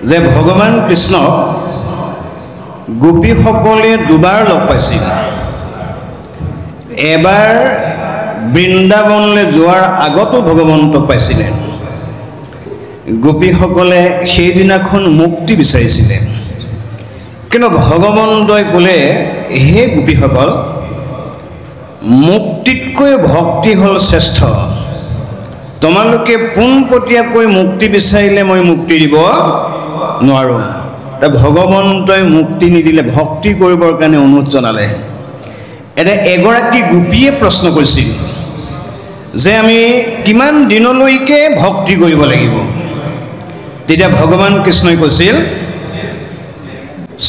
যে ভগৱান কৃষ্ণক গোপীসকলে দুবাৰ লগ পাইছিল। এবাৰ বৃন্দাবনলৈ যোৱাৰ আগতো ভগৱন্তক পাইছিলে। গোপীসকলে সেইদিনাখন মুক্তি বিচাৰিছিলে, কিন্তু ভগৱন্তই ক'লে, হে গোপীসকল, মুক্তিতকৈ ভক্তি হ'ল শ্ৰেষ্ঠ। তোমালোকে পোনপটীয়াকৈ মুক্তি বিচাৰিলে মই মুক্তি দিব নোৱাৰোঁ। ভগৱন্তই মুক্তি নিদিলে, ভক্তি কৰিবৰ কাৰণে অনুৰোধ জনালে। এতিয়া এগৰাকী গোপীয়ে প্ৰশ্ন কৰিছিল যে আমি কিমান দিনলৈকে ভক্তি কৰিব লাগিব? তেতিয়া ভগৱান কৃষ্ণই কৈছিল,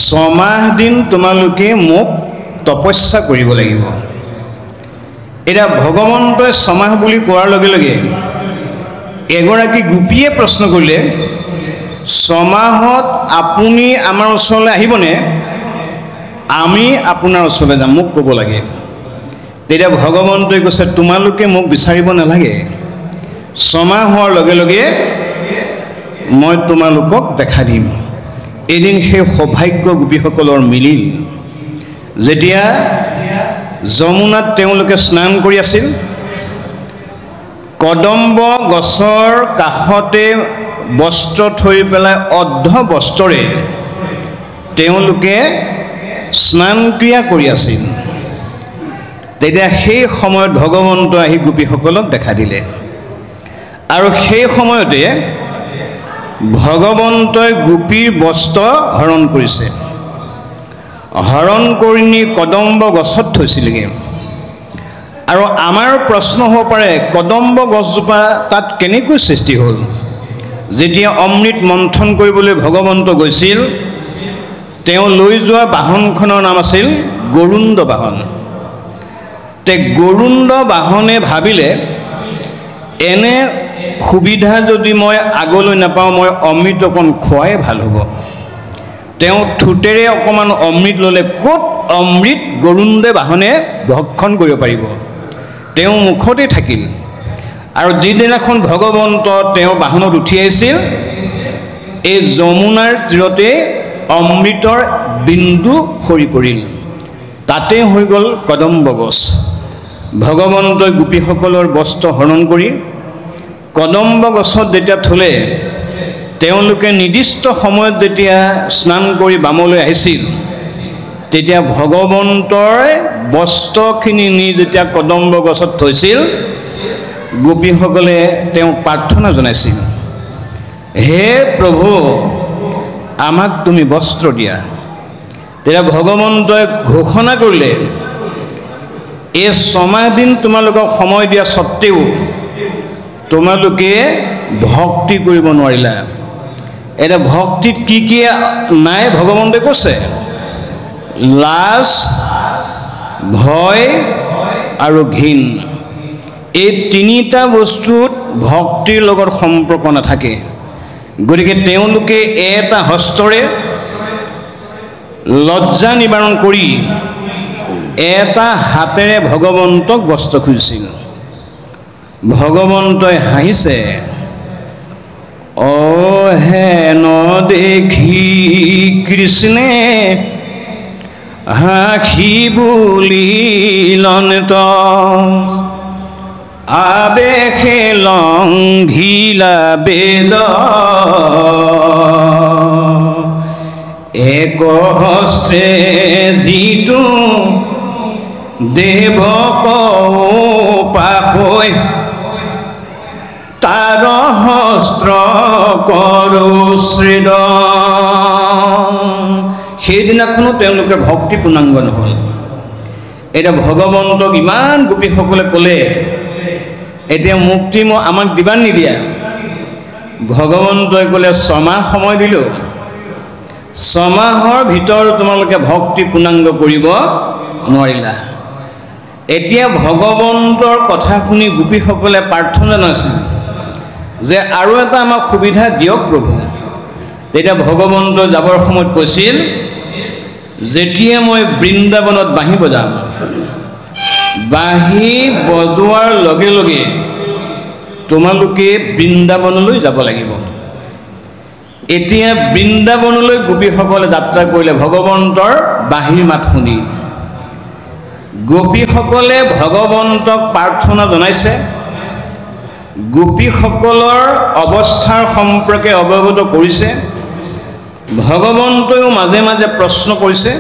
6 মাহ দিন তোমালোকে মোক তপস্যা কৰিব লাগিব। এতিয়া ভগৱন্তই 6 মাহ বুলি কোৱাৰ লগে লগে এগৰাকী গোপীয়ে প্ৰশ্ন কৰিলে, 6 মাহত আপুনি আমাৰ ওচৰলৈ আহিবনে? আমি আপোনাৰ ওচৰলৈ যাম, মোক ক'ব লাগে। তেতিয়া ভগৱন্তই কৈছে, তোমালোকে মোক বিচাৰিব নালাগে, 6 মাহ হোৱাৰ লগে লগে মই তোমালোকক দেখা দিম। এদিন সেই সৌভাগ্য গোপীসকলৰ মিলিল। যেতিয়া যমুনাত তেওঁলোকে স্নান কৰি আছিল, কদম্ব গছৰ কাষতে বস্ত্ৰ থৈ পেলাই অৰ্ধ বস্ত্ৰৰে তেওঁলোকে স্নান ক্ৰিয়া কৰি আছিল। তেতিয়া সেই সময়ত ভগৱন্ত আহি গোপীসকলক দেখা দিলে, আৰু সেই সময়তে ভগৱন্তই গোপীৰ বস্ত্ৰ হৰণ কৰিছে। হৰণ কৰি নি কদম্ব গছত থৈছিলগৈ। আৰু আমাৰ প্ৰশ্ন হ'ব পাৰে, কদম্ব গছজোপা তাত কেনেকৈ সৃষ্টি হ'ল? যেতিয়া অমৃত মন্থন কৰিবলৈ ভগৱন্ত গৈছিল, তেওঁ লৈ যোৱা বাহনখনৰ নাম আছিল গৰুণ্ড বাহন। গৰুণ্ড বাহনে ভাবিলে, এনে সুবিধা যদি মই আগলৈ নাপাওঁ, মই অমৃত অকণ খোৱাই ভাল হ'ব। তেওঁ ঠোঁটেৰে অকণমান অমৃত ল'লে, ক'ত অমৃত গৰুণ্ডে বাহনে ভক্ষণ কৰিব পাৰিব? তেওঁ মুখতে থাকিল। আৰু যিদিনাখন ভগৱন্ত তেওঁ বাহনত উঠি আহিছিল, এই যমুনাৰ তীৰতে অমৃতৰ বিন্দু সৰি পৰিল। তাতে হৈ গ'ল কদম্ব গছ। ভগৱন্তই গোপীসকলৰ বস্ত্ৰ হৰণ কৰি কদম্ব গছত যেতিয়া থলে, তেওঁলোকে নিৰ্দিষ্ট সময়ত যেতিয়া স্নান কৰি বামলৈ আহিছিল, তেতিয়া ভগৱন্তৰ বস্ত্ৰখিনি নি যেতিয়া কদম্ব গছত থৈছিল, গোপীসকলে তেওঁক প্ৰাৰ্থনা জনাইছিল, হে প্ৰভু, আমাক তুমি বস্ত্ৰ দিয়া। তেতিয়া ভগৱন্তই ঘোষণা কৰিলে, এই 6 মাহ দিন তোমালোকক সময় দিয়া সত্ত্বেও তোমালোকে ভক্তি কৰিব নোৱাৰিলা। এতিয়া ভক্তিত কি কি নাই ভগৱন্তই কৈছে? লাজ, ভয় আৰু ঘিণ। এই 3টা বস্তুত ভক্তিৰ লগত সম্পৰ্ক নাথাকে। গতিকে তেওঁলোকে এটা হস্তৰে লজ্জা নিবাৰণ কৰি এটা হাতেৰে ভগৱন্তক বস্ত্ৰ খুজিছিল। ভগৱন্তই হাঁহিছে, অ হেন দেখি কৃষ্ণে হাঁহি বুলিলন আবেশে লংঘিলা বেদ এক হস্তে যিটো দেৱক পাহৈ তাৰ হস্ত্ৰ কৰো শ্ৰীদ। সেইদিনাখনো তেওঁলোকে ভক্তি পূৰ্ণাংগ নহ'ল। এতিয়া ভগৱন্তক ইমান গোপীসকলে ক'লে, এতিয়া মুক্তি আমাক দিবা নিদিয়া? ভগৱন্তই ক'লে, 6 মাহ সময় দিলোঁ, 6 মাহৰ ভিতৰত তোমালোকে ভক্তি পূৰ্ণাংগ কৰিব নোৱাৰিলা। এতিয়া ভগৱন্তৰ কথা শুনি গোপীসকলে প্ৰাৰ্থনা জনাইছিল যে আৰু এটা আমাক সুবিধা দিয়ক প্ৰভু। তেতিয়া ভগৱন্ত যাবৰ সময়ত কৈছিল, যেতিয়া মই বৃন্দাবনত বাঁহী বজাম, বাঁহী বজোৱাৰ লগে লগে তোমালোকে বৃন্দাবনলৈ যাব লাগিব। এতিয়া বৃন্দাবনলৈ গোপীসকলে যাত্ৰা কৰিলে ভগৱন্তৰ বাঁহীৰ মাত শুনি। গোপীসকলে ভগৱন্তক প্ৰাৰ্থনা জনাইছে, গোপীসকলৰ অৱস্থাৰ সম্পৰ্কে অৱগত কৰিছে। ভগৱন্তয়ো মাজে মাজে প্ৰশ্ন কৰিছে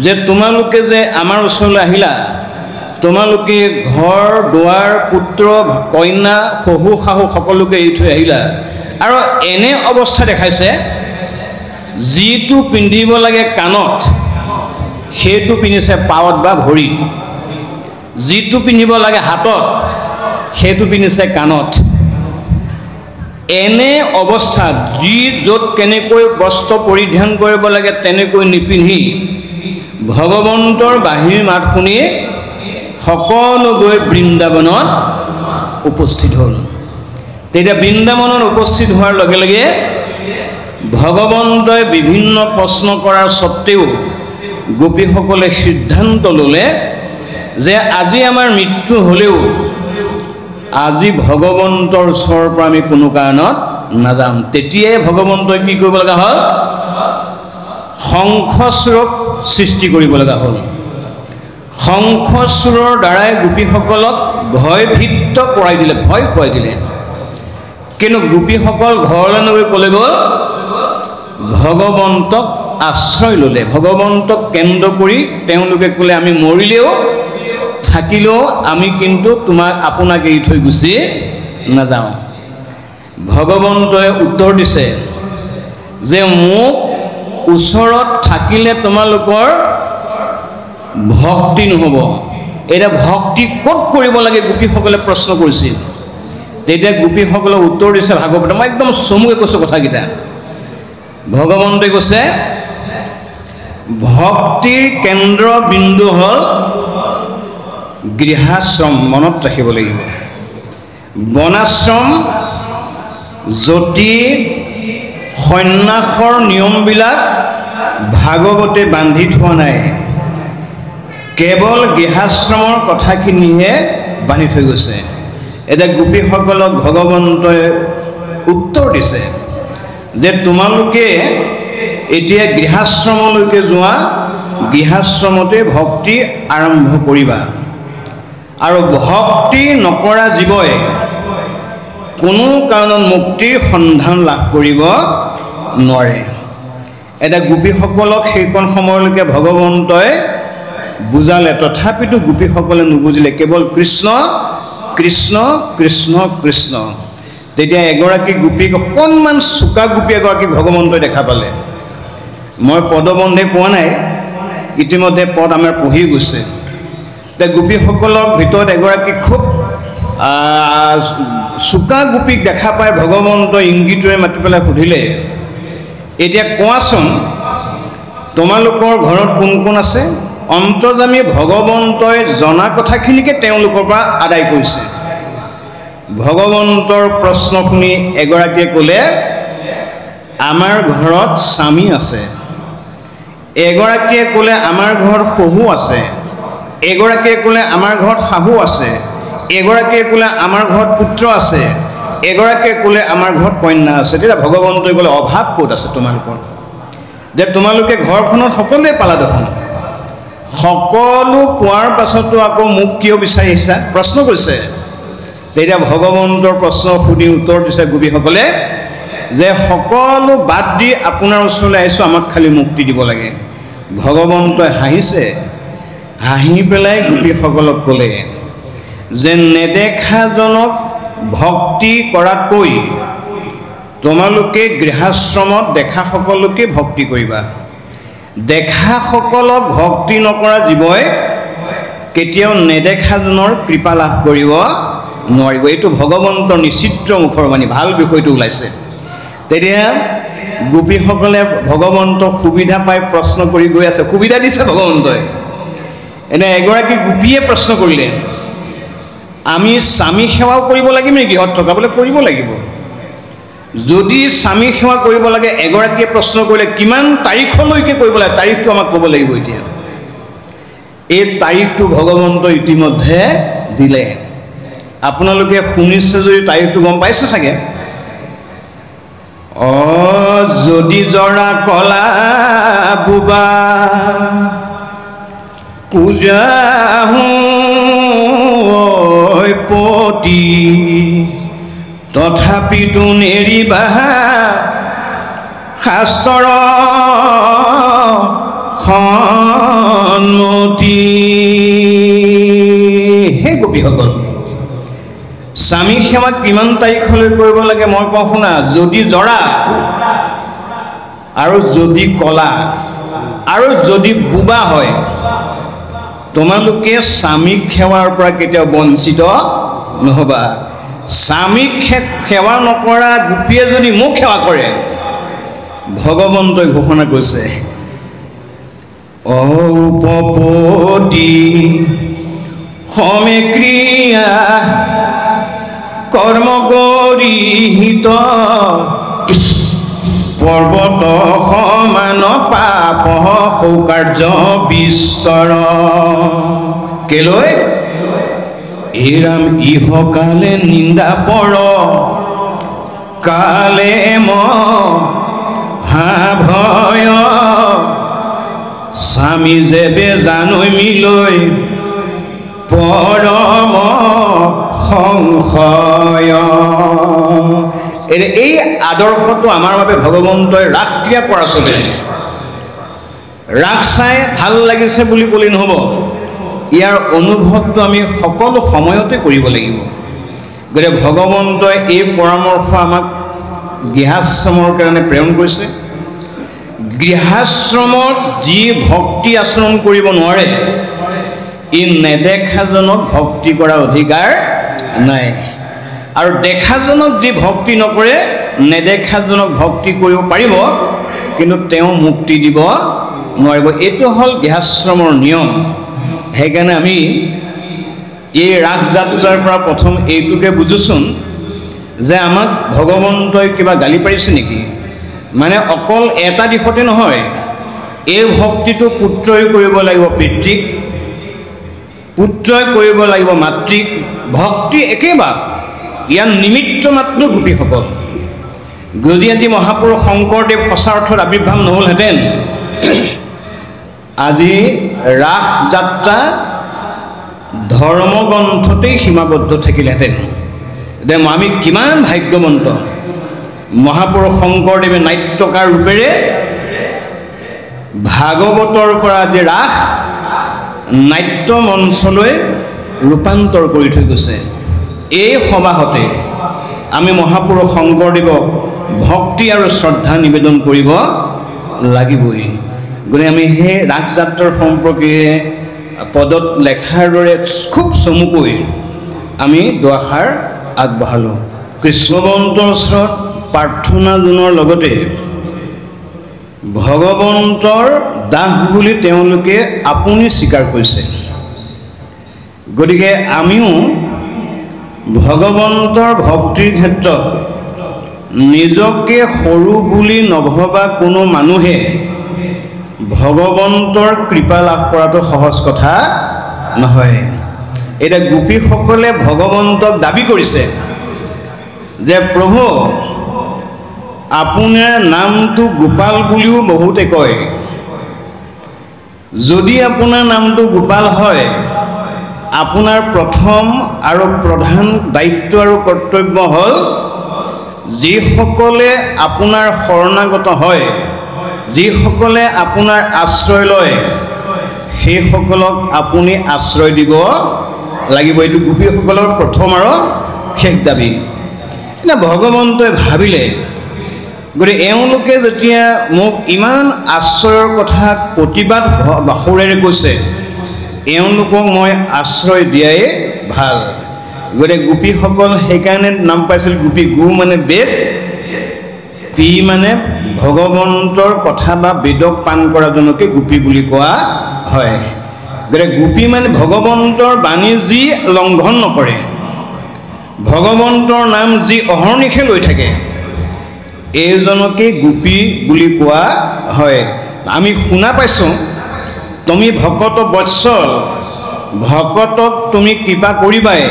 যে তোমালোকে যে আমাৰ ওচৰলৈ আহিলা, তোমালোকে ঘৰ দুৱাৰ পুত্ৰ কন্যা শহু শাহু সকলোকে এৰি থৈ আহিলা, আৰু এনে অৱস্থা দেখাইছে যিটো পিন্ধিব লাগে কাণত সেইটো পিন্ধিছে পাৱত বা ভৰিত, যিটো পিন্ধিব লাগে হাতত সেইটো পিন্ধিছে কাণত। এনে অৱস্থাত যি য'ত কেনেকৈ বস্ত্ৰ পৰিধান কৰিব লাগে তেনেকৈ নিপিন্ধি ভগৱন্তৰ বাঁহীৰ মাত শুনি সকলো গৈ বৃন্দাবনত উপস্থিত হ'ল। তেতিয়া বৃন্দাবনত উপস্থিত হোৱাৰ লগে লগে ভগৱন্তই বিভিন্ন প্ৰশ্ন কৰাৰ স্বত্তেও গোপীসকলে সিদ্ধান্ত ল'লে যে আজি আমাৰ মৃত্যু হ'লেও আজি ভগৱন্তৰ ওচৰৰ পৰা আমি কোনো কাৰণত নাযাম। তেতিয়াই ভগৱন্তই কি কৰিব লগা হ'ল? শংখচূড়ক সৃষ্টি কৰিব লগা হ'ল। শংখচূড়ৰ দ্বাৰাই গোপীসকলক ভয়ভীত কৰাই দিলে, ভয় খুৱাই দিলে। কিন্তু গোপীসকল ঘৰলৈ নগৈ ক'লে গ'ল ভগৱন্তক আশ্ৰয় ল'লে। ভগৱন্তক কেন্দ্ৰ কৰি তেওঁলোকে ক'লে আমি মৰিলেও থাকিলেও আমি কিন্তু আপোনাক এৰি থৈ গুচি নাযাওঁ। ভগৱন্তই উত্তৰ দিছে যে মোক ওচৰত থাকিলে তোমালোকৰ ভক্তি নহ'ব। এতিয়া ভক্তি ক'ত কৰিব লাগে গোপীসকলে প্ৰশ্ন কৰিছিল। তেতিয়া গোপীসকলে উত্তৰ দিছে ভাগৱতে, মই একদম চমুকৈ কৈছোঁ কথাকেইটা। ভগৱন্তই কৈছে ভক্তিৰ কেন্দ্ৰ বিন্দু হ'ল গৃহাশ্ৰম। মনত ৰাখিব লাগিব, বনাশ্ৰম যদি সন্ন্যাসৰ নিয়মবিলাক ভাগৱতে বান্ধি থোৱা নাই, কেৱল গৃহাশ্ৰমৰ কথাখিনিহে বান্ধি থৈ গৈছে। এতিয়া গোপীসকলক ভগৱন্তই উত্তৰ দিছে যে তোমালোকে এতিয়া গৃহাশ্ৰমলৈকে যোৱা, গৃহাশ্ৰমতে ভক্তি আৰম্ভ কৰিবা, আৰু ভক্তি নকৰা জীৱই কোনো কাৰণত মুক্তিৰ সন্ধান লাভ কৰিব নোৱাৰে। এতিয়া গোপীসকলক সেইকণ সময়লৈকে ভগৱন্তই বুজালে, তথাপিতো গোপীসকলে নুবুজিলে, কেৱল কৃষ্ণ কৃষ্ণ কৃষ্ণ কৃষ্ণ। তেতিয়া এগৰাকী গোপীক, অকণমান চোকা গোপী এগৰাকী ভগৱন্তই দেখা পালে। মই পদবন্ধে পোৱা নাই, ইতিমধ্যে পদ আমাৰ পঢ়ি গৈছে। এতিয়া গোপীসকলৰ ভিতৰত এগৰাকী খুব চোকা গোপীক দেখা পাই ভগৱন্তই ইংগিতেৰে মাতি পেলাই সুধিলে, এতিয়া কোৱাচোন তোমালোকৰ ঘৰত কোন কোন আছে? অন্তৰ্যামী ভগৱন্তই জনা কথাখিনিকে তেওঁলোকৰ পৰা আদায় কৰিছে। ভগৱন্তৰ প্ৰশ্ন শুনি এগৰাকীয়ে ক'লে আমাৰ ঘৰত স্বামী আছে, এগৰাকীয়ে ক'লে আমাৰ ঘৰত শহু আছে, এগৰাকীয়ে ক'লে আমাৰ ঘৰত শাহু আছে, এগৰাকীয়ে ক'লে আমাৰ ঘৰত পুত্ৰ আছে, এগৰাকীয়ে ক'লে আমাৰ ঘৰত কন্যা আছে। তেতিয়া ভগৱন্তই ক'লে অভাৱ ক'ত আছে তোমালোকৰ, যে তোমালোকে ঘৰখনত সকলোৱে পালা দেখোন, সকলো পোৱাৰ পাছতো আকৌ মোক কিয় বিচাৰি আহিছা? প্ৰশ্ন কৰিছে। তেতিয়া ভগৱন্তৰ প্ৰশ্ন শুনি উত্তৰ দিছে গোপীসকলে যে সকলো বাদ দি আপোনাৰ ওচৰলৈ আহিছোঁ, আমাক খালি মুক্তি দিব লাগে। ভগৱন্তই হাঁহিছে, হাঁহি পেলাই গোপীসকলক ক'লে যে নেদেখাজনক ভক্তি কৰাতকৈ তোমালোকে গৃহাশ্ৰমত দেখাসকলকে ভক্তি কৰিবা। দেখাসকলক ভক্তি নকৰা জীৱই কেতিয়াও নেদেখাজনৰ কৃপা লাভ কৰিব নোৱাৰিব। এইটো ভগৱন্তৰ নিচিত্ৰ মুখৰ বাণী। ভাল বিষয়টো ওলাইছে। তেতিয়া গোপীসকলে ভগৱন্তক সুবিধা পাই প্ৰশ্ন কৰি গৈ আছে, সুবিধা দিছে ভগৱন্তই। এনে এগৰাকী গোপীয়ে প্ৰশ্ন কৰিলে আমি স্বামী সেৱাও কৰিব লাগিব নেকি গৃহত থকা? বোলে কৰিব লাগিব। যদি স্বামী সেৱা কৰিব লাগে, এগৰাকীয়ে প্ৰশ্ন কৰিলে কিমান তাৰিখলৈকে কৰিব লাগে? তাৰিখটো আমাক ক'ব লাগিব। এতিয়া এই তাৰিখটো ভগৱন্তই ইতিমধ্যে দিলে। আপোনালোকে শুনিছে যদি তাৰিখটো গম পাইছে চাগে। যদি জৰা কলা বুবা পূজাহো পতি তথাপিতো নেৰিবা শাস্ত্ৰৰ সন্মতি। হে গোপীসকল, স্বামী সেৱা কিমান তাৰিখলৈ কৰিব লাগে মই কওঁ শুনা। যদি জৰা আৰু যদি কলা আৰু যদি বুবা হয়, তোমালোকে স্বামীক সেৱাৰ পৰা কেতিয়াও বঞ্চিত নহবা। স্বামীক সেৱা নকৰা গোপীয়ে যদি মোক সেৱা কৰে, ভগৱন্তই ঘোষণা কৰিছে, উপপতি সমে ক্ৰিয়া কৰ্ম গৰিহিত পৰ্বত সমান পাপ সৌকাৰ্য বিস্তৰ। কেলৈ? এৰাম ইহকালে নিন্দা পৰ কালে মহা ভয় স্বামী যেবে জানৈ মিলৈ পৰম সংশয়। এই আদৰ্শটো আমাৰ বাবে ভগৱন্তই ৰাস ক্ৰিয়া কৰা চলে। ৰাস চাই ভাল লাগিছে বুলি ক'লে নহ'ব, ইয়াৰ অনুভৱটো আমি সকলো সময়তে কৰিব লাগিব। গতিকে ভগৱন্তই এই পৰামৰ্শ আমাক গৃহাশ্ৰমৰ কাৰণে প্ৰেৰণ কৰিছে। গৃহাশ্ৰমত যি ভক্তি আচৰণ কৰিব নোৱাৰে, ই নেদেখাজনক ভক্তি কৰাৰ অধিকাৰ নাই। আৰু দেখাজনক যি ভক্তি নকৰে, নেদেখাজনক ভক্তি কৰিব পাৰিব, কিন্তু তেওঁ মুক্তি দিব নোৱাৰিব। এইটো হ'ল গৃহাশ্ৰমৰ নিয়ম। সেইকাৰণে আমি এই ৰাস যাত্ৰাৰ পৰা প্ৰথম এইটোকে বুজোচোন যে আমাক ভগৱন্তই কিবা গালি পাৰিছে নেকি? মানে অকল এটা দিশতে নহয়, এই ভক্তিটো পুত্ৰই কৰিব লাগিব পিতৃক, পুত্ৰই কৰিব লাগিব মাতৃক। ভক্তি একেবাৰে, ইয়াৰ নিমিত্ত মাত্ৰ গোপীসকল। যদি আজি মহাপুৰুষ শংকৰদেৱ সঁচা অৰ্থত আৱিৰ্ভাৱ নহ'লহেঁতেন, আজি ৰাস যাত্ৰা ধৰ্মগ্ৰন্থতেই সীমাবদ্ধ থাকিলহেঁতেন। আমি কিমান ভাগ্যৱন্ত। মহাপুৰুষ শংকৰদেৱে নাট্যকাৰ ৰূপেৰে ভাগৱতৰ পৰা আজি ৰাস নাট্য মঞ্চলৈ ৰূপান্তৰ কৰি থৈ গৈছে। এই সবাহতে আমি মহাপুৰুষ শংকৰদেৱক ভক্তি আৰু শ্ৰদ্ধা নিবেদন কৰিব লাগিবই। গতিকে আমি সেই ৰাস যাত্ৰাৰ সম্পৰ্কে পদত লেখাৰ দৰে খুব চমুকৈ আমি দুআষাৰ আগবঢ়ালোঁ। কৃষ্ণৱন্তৰ ওচৰত প্ৰাৰ্থনা জনোৱাৰ লগতে ভগৱন্তৰ দাস বুলি তেওঁলোকে আপুনি স্বীকাৰ কৰিছে। গতিকে আমিও ভগৱন্তৰ ভক্তিৰ ক্ষেত্ৰত নিজকে সৰু বুলি নভবা কোনো মানুহে ভগৱন্তৰ কৃপা লাভ কৰাটো সহজ কথা নহয়। এতিয়া গোপীসকলে ভগৱন্তক দাবী কৰিছে যে প্ৰভু আপোনাৰ নামটো গোপাল বুলিও বহুতে কয়। যদি আপোনাৰ নামটো গোপাল হয়, আপোনাৰ প্ৰথম আৰু প্ৰধান দায়িত্ব আৰু কৰ্তব্য হ'ল যিসকলে আপোনাৰ শৰণাগত হয়, যিসকলে আপোনাৰ আশ্ৰয় লয়, সেইসকলক আপুনি আশ্ৰয় দিব লাগিব। এইটো গোপীসকলৰ প্ৰথম আৰু শেষ দাবী। এতিয়া ভগৱন্তই ভাবিলে, গতিকে এওঁলোকে যেতিয়া মোক ইমান আশ্ৰয়ৰ কথা প্ৰতিবাদ সুৰেৰে কৈছে, এওঁলোকক মই আশ্ৰয় দিয়াই ভাল। গতিকে গোপীসকল সেইকাৰণে নাম পাইছিল গোপী। গো মানে বেদ, পি মানে ভগৱন্তৰ কথা বা বেদক পান কৰাজনকে গোপী বুলি কোৱা হয়। গতিকে গোপী মানে ভগৱন্তৰ বাণী যি লংঘন নকৰে, ভগৱন্তৰ নাম যি অহৰ্নিশে লৈ থাকে, এইজনকে গোপী বুলি কোৱা হয়। আমি শুনা পাইছোঁ, তুমি ভকত বৎসল, ভকতক তুমি কৃপা কৰিবাই।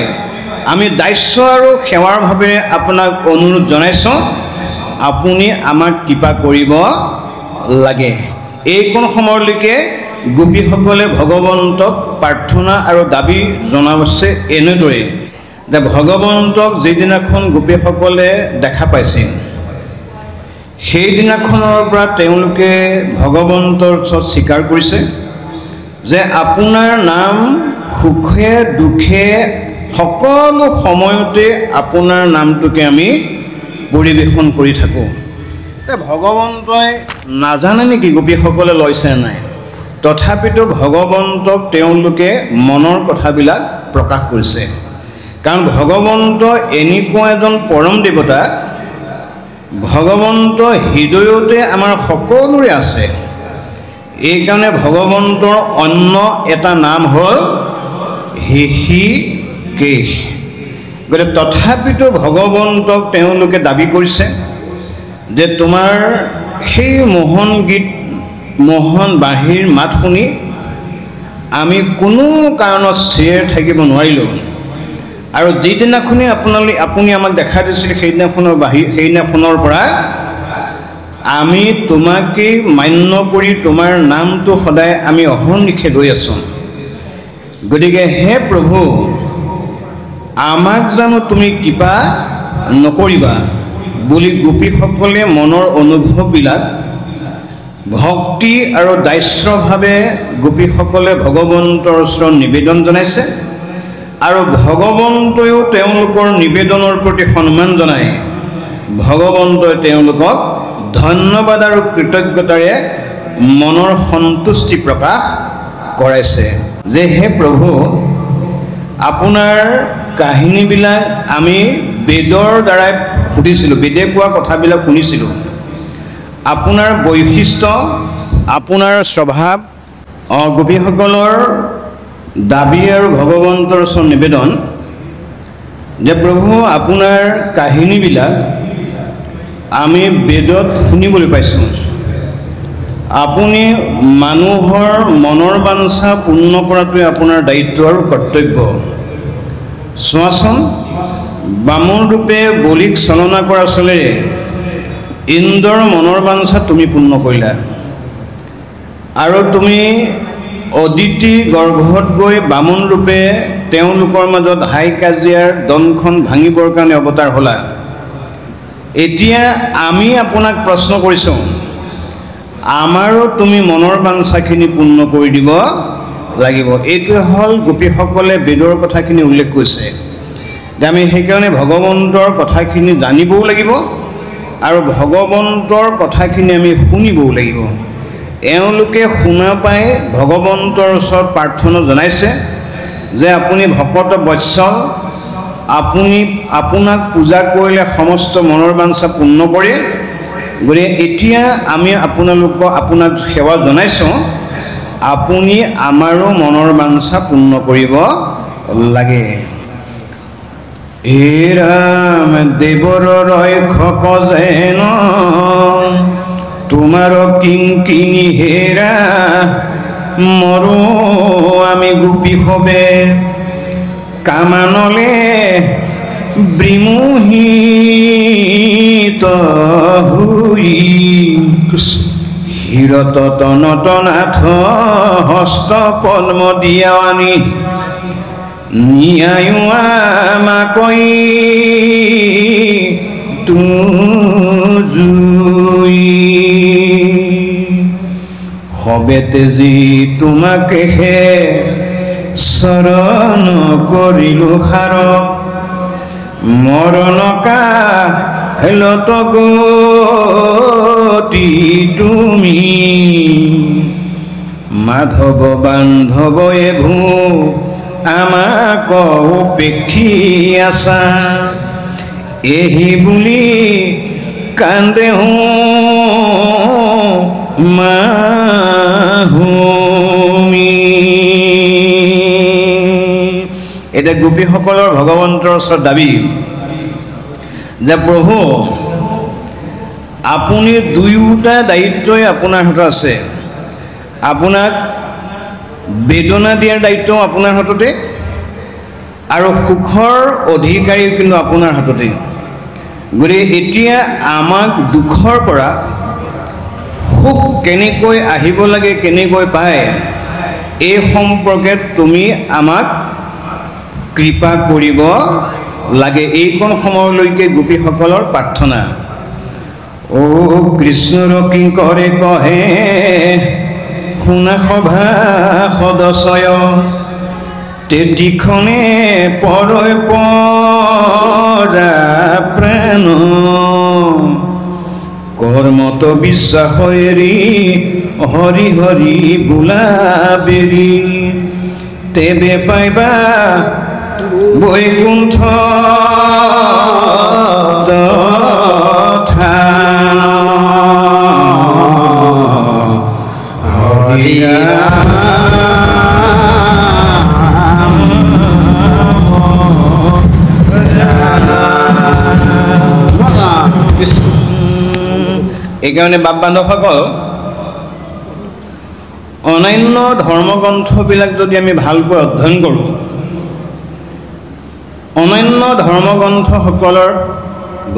আমি দাস্য আৰু সেৱাৰ ভাৱে আপোনাক অনুৰোধ জনাইছোঁ আপুনি আমাক কৃপা কৰিব লাগে। এইকণ সময়লৈকে গোপীসকলে ভগৱন্তক প্ৰাৰ্থনা আৰু দাবী জনাইছে এনেদৰে যে ভগৱন্তক যিদিনাখন গোপীসকলে দেখা পাইছিল সেইদিনাখনৰ পৰা তেওঁলোকে ভগৱন্তৰ ওচৰত স্বীকাৰ কৰিছে যে আপোনাৰ নাম সুখে দুখে সকলো সময়তে আপোনাৰ নামটোকে আমি পৰিৱেশন কৰি থাকোঁ। ভগৱন্তই নাজানে নেকি গোপীসকলে লৈছে নাই, তথাপিতো ভগৱন্তক তেওঁলোকে মনৰ কথাবিলাক প্ৰকাশ কৰিছে। কাৰণ ভগৱন্ত এনেকুৱা এজন পৰম দেৱতা, ভগৱন্ত হৃদয়তে আমাৰ সকলোৰে আছে। এইকাৰণে ভগৱন্তৰ অন্য এটা নাম হ'ল হৃষিকেশ। গতিকে তথাপিতো ভগৱন্তক তেওঁলোকে দাবী কৰিছে যে তোমাৰ সেই মোহন গীত মোহন বাঁহীৰ মাত শুনি আমি কোনো কাৰণত স্থিৰ থাকিব নোৱাৰিলোঁ। আৰু যিদিনাখনেই আপুনি আমাক দেখা দিছিল সেইদিনাখনৰ পৰা আমি তোমাকেই মান্য কৰি তোমাৰ নামটো সদায় আমি অহৰ্নিশে লৈ আছোঁ। গতিকে হে প্ৰভু, আমাক জানো তুমি কৃপা নকৰিবা বুলি গোপীসকলে মনৰ অনুভৱবিলাক ভক্তি আৰু দাস্যভাৱে গোপীসকলে ভগৱন্তৰ ওচৰত নিবেদন জনাইছে। আৰু ভগৱন্তয়ো তেওঁলোকৰ নিবেদনৰ প্ৰতি সন্মান জনাই ভগৱন্তই তেওঁলোকক ধন্যবাদ আৰু কৃতজ্ঞতাৰে মনৰ সন্তুষ্টি প্ৰকাশ কৰাইছে যে হে প্ৰভু, আপোনাৰ কাহিনীবিলাক আমি বেদৰ দ্বাৰাই সুধিছিলোঁ, বেদে কোৱা কথাবিলাক শুনিছিলোঁ। আপোনাৰ বৈশিষ্ট্য, আপোনাৰ স্বভাৱ, গোপীসকলৰ দাবী আৰু ভগৱন্তৰ ওচৰত নিবেদন যে প্ৰভু আপোনাৰ কাহিনীবিলাক আমি বেদত শুনিবলৈ পাইছোঁ। আপুনি মানুহৰ মনৰ বাঞ্ছা পূৰ্ণ কৰাটোৱে আপোনাৰ দায়িত্ব আৰু কৰ্তব্য। চোৱাচোন, বামুণ ৰূপে বলিক চলনা কৰা চলেৰে ইন্দ্ৰৰ মনৰ বাঞ্ছা তুমি পূৰ্ণ কৰিলা। আৰু তুমি অদিতি গৰ্ভত গৈ বামুণ ৰূপে তেওঁলোকৰ মাজত হাই কাজিয়াৰ দনখন ভাঙিবৰ কাৰণে অৱতাৰ হ'লা। এতিয়া আমি আপোনাক প্ৰশ্ন কৰিছোঁ, আমাৰো তুমি মনৰ বাঞ্ছাখিনি পূৰ্ণ কৰি দিব লাগিব। এইটোৱে হ'ল গোপীসকলে বেদৰ কথাখিনি উল্লেখ কৰিছে যে আমি সেইকাৰণে ভগৱন্তৰ কথাখিনি জানিবও লাগিব আৰু ভগৱন্তৰ কথাখিনি আমি শুনিবও লাগিব। এওঁলোকে শুনা পাই ভগৱন্তৰ ওচৰত প্ৰাৰ্থনা জনাইছে যে আপুনি ভকত বৎসল, আপোনাক পূজা কৰিলে সমস্ত মনৰ বাঞ্ছা পূৰ্ণ কৰে। গতিকে এতিয়া আমি আপোনাক সেৱা জনাইছোঁ, আপুনি আমাৰো মনৰ বাঞ্ছা পূৰ্ণ কৰিব লাগে। হে ৰাম দেৱৰ ৰক্ষক যেন তোমাৰ কিংকিনী হেৰা মৰো আমি গোপী হবে কামানলে বিমোহিত হুই হিরত তনতনাথ হস্ত পদ্ম দিয়ানি নিয়ায়ু আমাকৈ তুজুই হবে তেজি তোমাকে হে শরণ করিলু হার মরণকা হেলত গতি তুমি মাধব বান্ধব এভু আমাক উপেক্ষী আছা এহি বুলি কান্দে মাহুমি। এতিয়া গোপীসকলৰ ভগৱন্তৰ ওচৰত দাবী যে প্ৰভু আপুনি দুয়োটা দায়িত্বই আপোনাৰ হাতত আছে। আপোনাক বেদনা দিয়াৰ দায়িত্বও আপোনাৰ হাততে আৰু সুখৰ অধিকাৰী কিন্তু আপোনাৰ হাততে। গতিকে এতিয়া আমাক দুখৰ পৰা সুখ কেনেকৈ আহিব লাগে, কেনেকৈ পায়, এই সম্পৰ্কে তুমি আমাক কৃপা কৰিব লাগে। এইকণ সময়লৈকে গোপীসকলৰ প্ৰাৰ্থনা। ও কৃষ্ণৰ কিংকৰে কহে শুনা সভা সদস্য, তেতিখনে পৰৈ পৰা প্ৰাণ, কৰ্মত বিশ্বাস এৰি হৰি হৰি বোলা বেৰি, তেবে পাইবা বৈকুণ্ঠ থান। হৰি এইকাৰণে বাপ বান্ধৱসকল, অন্যান্য ধৰ্মগ্ৰন্থবিলাক যদি আমি ভালকৈ অধ্যয়ন কৰোঁ, অন্যান্য ধৰ্মগ্ৰন্থসকলৰ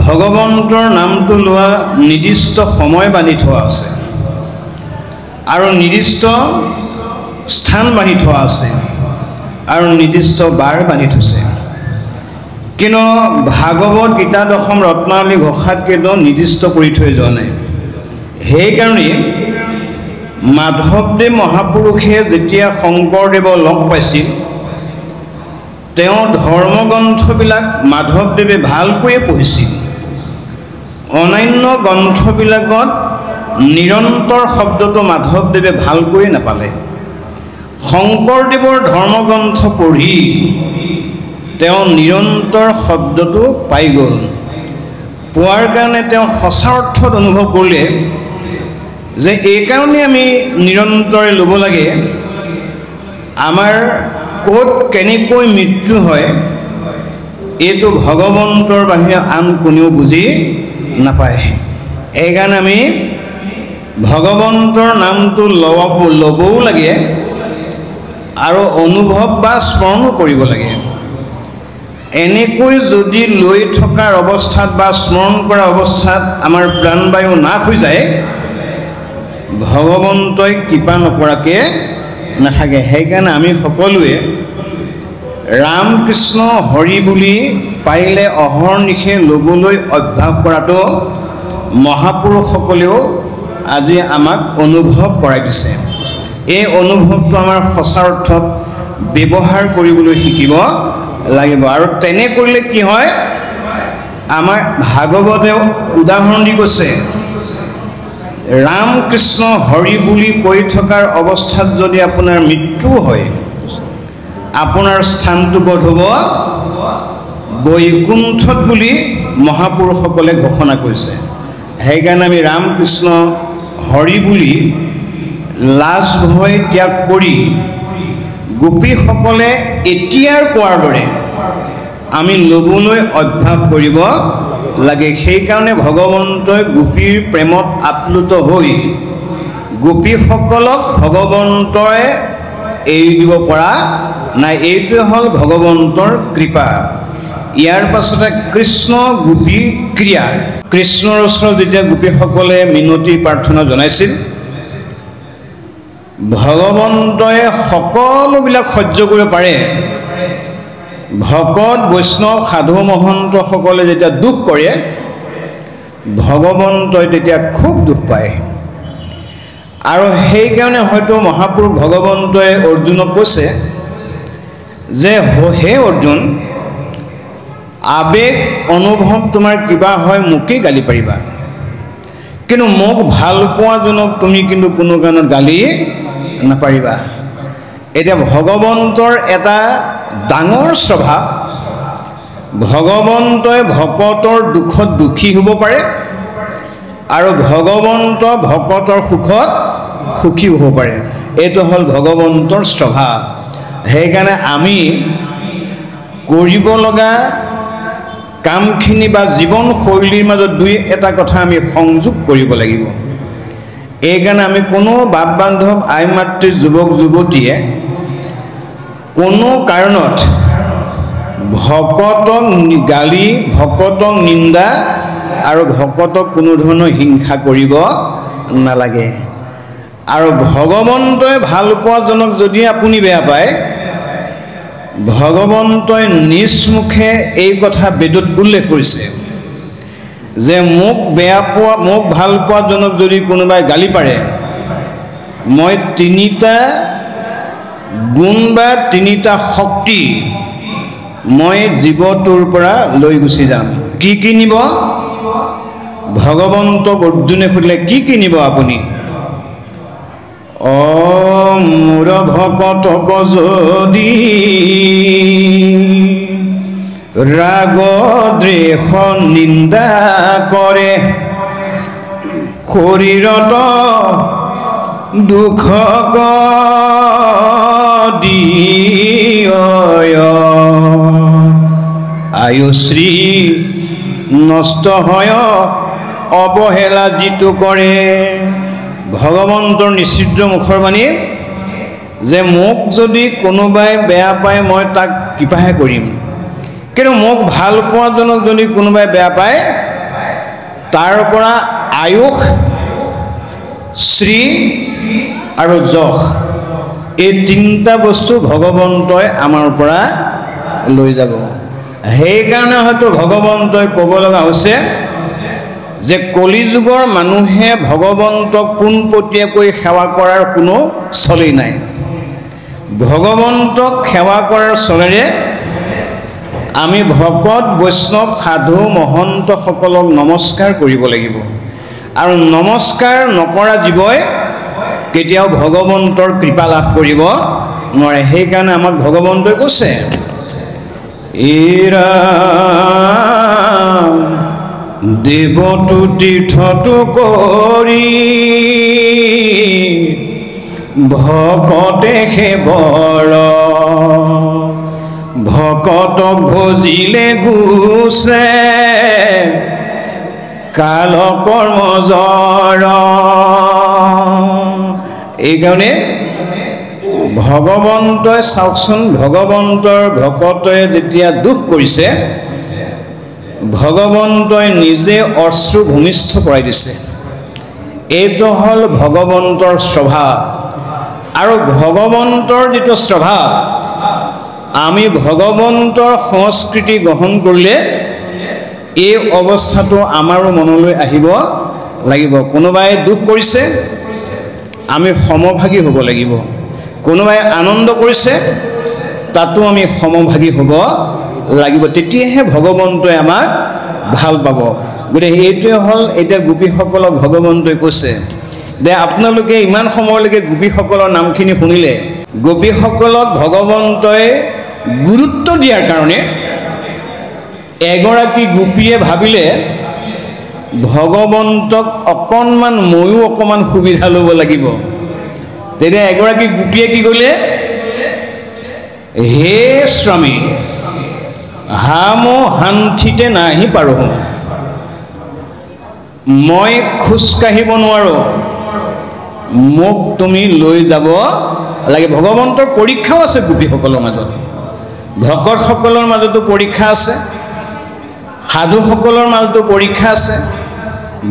ভগৱন্তৰ নামটো লোৱা নিৰ্দিষ্ট সময় বান্ধি থোৱা আছে আৰু নিৰ্দিষ্ট স্থান বান্ধি থোৱা আছে আৰু নিৰ্দিষ্ট বাৰ বান্ধি থৈছে। কিন্তু ভাগৱত গীতা দশম ৰত্নাৱলী ঘোষাত কিন্তু নিৰ্দিষ্ট কৰি থৈ যোৱা নাই। সেইকাৰণে মাধৱদেৱ মহাপুৰুষে যেতিয়া শংকৰদেৱক লগ পাইছিল, তেওঁ ধৰ্মগ্ৰন্থবিলাক মাধৱদেৱে ভালকৈয়ে পঢ়িছিল। অন্যান্য গ্ৰন্থবিলাকত নিৰন্তৰ শব্দটো মাধৱদেৱে ভালকৈয়ে নাপালে। শংকৰদেৱৰ ধৰ্মগ্ৰন্থ পঢ়ি তেওঁ নিৰন্তৰ শব্দটো পাই গ'ল। পোৱাৰ কাৰণে তেওঁ সঁচা অৰ্থত অনুভৱ কৰিলে যে এইকাৰণে আমি নিৰন্তৰে ল'ব লাগে, আমাৰ ক'ত কেনেকৈ মৃত্যু হয় এইটো ভগৱন্তৰ বাহিৰে আন কোনেও বুজি নাপায়। এইকাৰণে আমি ভগৱন্তৰ নামটো ল'বও লাগে আৰু অনুভৱ বা স্মৰণো কৰিব লাগে। এনেকৈ যদি লৈ থকাৰ অৱস্থাত বা স্মৰণ কৰা অৱস্থাত আমাৰ প্ৰাণবায়ু নাশ হৈ যায়, ভগৱন্তই কৃপা নকৰাকৈ নাথাকে। সেইকাৰণে আমি সকলোৱে ৰাম কৃষ্ণ হৰি বুলি পাৰিলে অহৰ্নিশে ল'বলৈ অভ্যাস কৰাটো মহাপুৰুষসকলেও আজি আমাক অনুভৱ কৰাই দিছে। এই অনুভৱটো আমাৰ সঁচা অৰ্থত ব্যৱহাৰ কৰিবলৈ শিকিব লাগিব। আৰু তেনে কৰিলে কি হয়, আমাৰ ভাগৱতেও উদাহৰণ দি কৈছে, ৰাম কৃষ্ণ হৰি বুলি কৈ থকাৰ অৱস্থাত যদি আপোনাৰ মৃত্যু হয়, আপোনাৰ স্থানটো ক'ত হ'ব? বৈকুণ্ঠত বুলি মহাপুৰুষসকলে ঘোষণা কৰিছে। সেইকাৰণে আমি ৰাম কৃষ্ণ হৰি বুলি লাজ ভয় ত্যাগ কৰি গোপীসকলে এতিয়াৰ কোৱাৰ দৰে আমি ল'বলৈ অভ্যাস কৰিব লাগে। সেইকাৰণে ভগৱন্তই গোপীৰ প্ৰেমত আপ্লুত হৈ গোপীসকলক ভগৱন্তই এৰি দিব পৰা নাই। এইটোৱে হ'ল ভগৱন্তৰ কৃপা। ইয়াৰ পাছতে কৃষ্ণ গোপী ক্ৰিয়া। কৃষ্ণৰ ওচৰত যেতিয়া গোপীসকলে মিনতি প্ৰাৰ্থনা জনাইছিল, ভগৱন্তই সকলোবিলাক সহ্য কৰিব পাৰে। ভকত বৈষ্ণৱ সাধু মহন্তসকলে যেতিয়া দুখ কৰে, ভগৱন্তই তেতিয়া খুব দুখ পায়। আৰু সেইকাৰণে হয়তো মহাপুৰুষ ভগৱন্তই অৰ্জুনক কৈছে যে হে অৰ্জুন, আবেগ অনুভৱ তোমাৰ কিবা হয় মোকেই গালি পাৰিবা, কিন্তু মোক ভাল পোৱাজনক তুমি কিন্তু কোনো কাৰণত গালি নাপাৰিবা। এতিয়া ভগৱন্তৰ এটা ডাঙৰ স্বভাৱ, ভগৱন্তই ভকতৰ দুখত দুখী হ'ব পাৰে আৰু ভগৱন্ত ভকতৰ সুখত সুখী হ'ব পাৰে। এইটো হ'ল ভগৱন্তৰ স্বভাৱ। সেইকাৰণে আমি কৰিব লগা কামখিনি বা জীৱনশৈলীৰ মাজত দুই এটা কথা আমি সংযোগ কৰিব লাগিব। এইকাৰণে আমি কোনো বাপ বান্ধৱ আই মাতৃ যুৱক যুৱতীয়ে কোনো কাৰণত ভকতক গালি ভকতক নিন্দা আৰু ভকতক কোনো ধৰণৰ হিংসা কৰিব নালাগে। আৰু ভগৱন্তই ভাল পোৱাজনক যদি আপুনি বেয়া পায়, ভগৱন্তই নিজ মুখে এই কথা বেদত উল্লেখ কৰিছে যে মোক ভাল পোৱাজনক যদি কোনোবাই গালি পাৰে, মই 3টা গুণ বা 3টা শক্তি মই জীৱটোৰ পৰা লৈ গুচি যাম। কি কি নিব? ভগৱন্তক অৰ্জুনে সুধিলে, কি কি নিব আপুনি? মোৰ ভকতক যদি ৰাগ দ্বেষ নিন্দা কৰে, শৰীৰত দুখ দিয়, আয়ুশ্ৰী নষ্ট হয়, অৱহেলা যিটো কৰে। ভগৱন্তৰ নিশ্চিত মুখৰ বাণী যে মোক যদি কোনোবাই বেয়া পায় মই তাক কৃপাহে কৰিম, কিন্তু মোক ভাল পোৱাজনক যদি কোনোবাই বেয়া পায় তাৰ পৰা আয়ুষ, শ্ৰী আৰু যশ, এই 3টা বস্তু ভগৱন্তই আমাৰ পৰা লৈ যাব। সেইকাৰণে হয়তো ভগৱন্তই ক'ব লগা হৈছে যে কলিযুগৰ মানুহে ভগৱন্তক পোনপটীয়াকৈ সেৱা কৰাৰ কোনো স্থলী নাই। ভগৱন্তক সেৱা কৰাৰ স্থলেৰে আমি ভকত বৈষ্ণৱ সাধু মহন্তসকলক নমস্কাৰ কৰিব লাগিব। আৰু নমস্কাৰ নকৰা জীৱই কেতিয়াও ভগৱন্তৰ কৃপা লাভ কৰিব নোৱাৰে। সেইকাৰণে আমাক ভগৱন্তই কৈছে, এৰা দেৱটো তীৰ্থটো কৰি ভকতে সেবৰ, ভকতক ভজিলে গুছে কাল কৰ্মজৰ। এইকাৰণে ভগৱন্তই চাওকচোন, ভগৱন্তৰ ভকতই যেতিয়া দুখ কৰিছে ভগৱন্তই নিজে অশ্ৰু ভূমিষ্ঠ কৰাই দিছে। এইটো হ'ল ভগৱন্তৰ স্বভাৱ। আৰু ভগৱন্তৰ যিটো স্বভাৱ, আমি ভগৱন্তৰ সংস্কৃতি গ্ৰহণ কৰিলে এই অৱস্থাটো আমাৰো মনলৈ আহিব লাগিব। কোনোবাই দুখ কৰিছে আমি সমভাগী হ'ব লাগিব, কোনোবাই আনন্দ কৰিছে তাতো আমি সমভাগী হ'ব লাগিব, তেতিয়াহে ভগৱন্তই আমাক ভাল পাব। গতিকে এইটোৱে হ'ল এতিয়া গোপীসকলক ভগৱন্তই কৈছে যে আপোনালোকে ইমান সময়লৈকে গোপীসকলৰ নামখিনি শুনিলে, গোপীসকলক ভগৱন্তই গুৰুত্ব দিয়াৰ কাৰণে এগৰাকী গোপীয়ে ভাবিলে ভগৱন্তক অকণমান ময়ো অকণমান সুবিধা ল'ব লাগিব। তেতিয়া এগৰাকী গোপীয়ে কি কৰিলে, হে স্বামী হামো শান্তিতে নাহি পাৰোঁ, মই খোজকাঢ়িব নোৱাৰোঁ, মোক তুমি লৈ যাব লাগে। ভগৱন্তৰ পৰীক্ষাও আছে গোপীসকলৰ মাজত, ভকতসকলৰ মাজতো পৰীক্ষা আছে, সাধুসকলৰ মাজতো পৰীক্ষা আছে।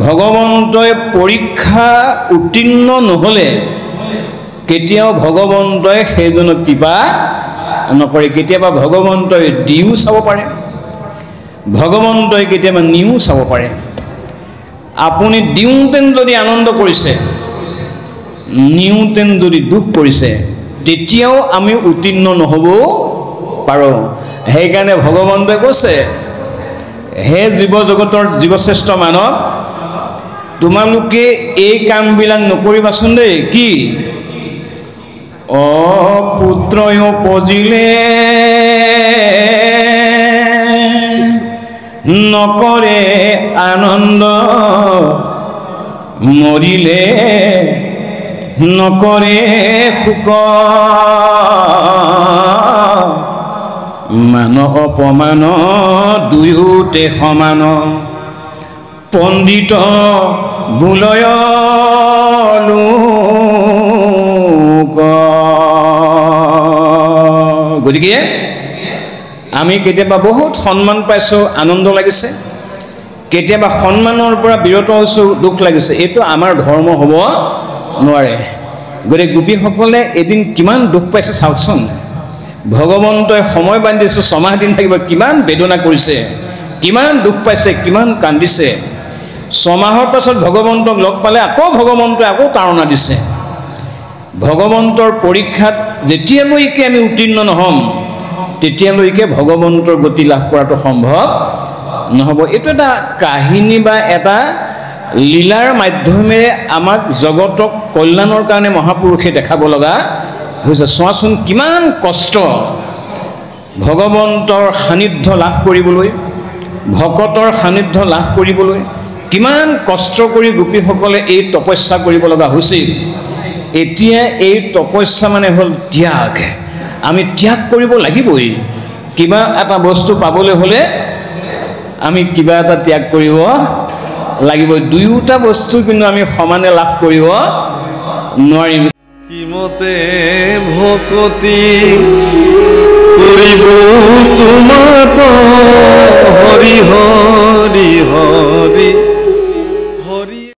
ভগৱন্তই পৰীক্ষা উত্তীৰ্ণ নহ'লে কেতিয়াও ভগৱন্তই সেইজনক কৃপা নকৰে। কেতিয়াবা ভগৱন্তই দিও চাব পাৰে, ভগৱন্তই কেতিয়াবা নিও চাব পাৰে। আপুনি দিওঁতেন যদি আনন্দ কৰিছে, নিওঁতেন যদি দুখ কৰিছে, তেতিয়াও আমি উত্তীৰ্ণ নহ'বও পাৰোঁ। সেইকাৰণে ভগৱন্তই কৈছে, হে জীৱ জগতৰ জীৱশ্ৰেষ্ঠ মানৱ, তোমালোকে এই কামবিলাক নকৰিবাচোন দেই। কি? পুত্ৰই উপজিলে নকৰে আনন্দ, মৰিলে নকৰে শোক, মান অপমান দুয়োতে সমান, পণ্ডিত বুলয় লোক। গতিকে আমি কেতিয়াবা বহুত সন্মান পাইছোঁ, আনন্দ লাগিছে, কেতিয়াবা সন্মানৰ পৰা বিৰত হৈছোঁ, দুখ লাগিছে, এইটো আমাৰ ধৰ্ম হ'ব নোৱাৰে। গতিকে গোপীসকলে এদিন কিমান দুখ পাইছে চাওকচোন। ভগৱন্তই সময় বান্ধিছে, 6 মাহ দিন থাকিব, কিমান বেদনা কৰিছে, কিমান দুখ পাইছে, কিমান কান্দিছে। 6 মাহৰ পাছত ভগৱন্তক লগ পালে আকৌ ভগৱন্তই আকৌ তাৰণা দিছে। ভগৱন্তৰ পৰীক্ষাত যেতিয়ালৈকে আমি উত্তীৰ্ণ নহ'ম তেতিয়ালৈকে ভগৱন্তৰ গতি লাভ কৰাটো সম্ভৱ নহ'ব। এইটো এটা কাহিনী বা এটা লীলাৰ মাধ্যমেৰে আমাক জগতক কল্যাণৰ কাৰণে মহাপুৰুষে দেখাব লগা হৈছে। চোৱাচোন কিমান কষ্ট ভগৱন্তৰ সান্নিধ্য লাভ কৰিবলৈ, ভকতৰ সান্নিধ্য লাভ কৰিবলৈ কিমান কষ্ট কৰি গোপীসকলে এই তপস্যা কৰিব লগা হৈছিল। এতিয়া এই তপস্যা মানে হ'ল ত্যাগ। আমি ত্যাগ কৰিব লাগিবই। কিবা এটা বস্তু পাবলৈ হ'লে আমি কিবা এটা ত্যাগ কৰিব লাগিব। দুয়োটা বস্তু কিন্তু আমি সমানে লাভ কৰিব নোৱাৰিম। কিমতে ভকতি কৰিব তোমাত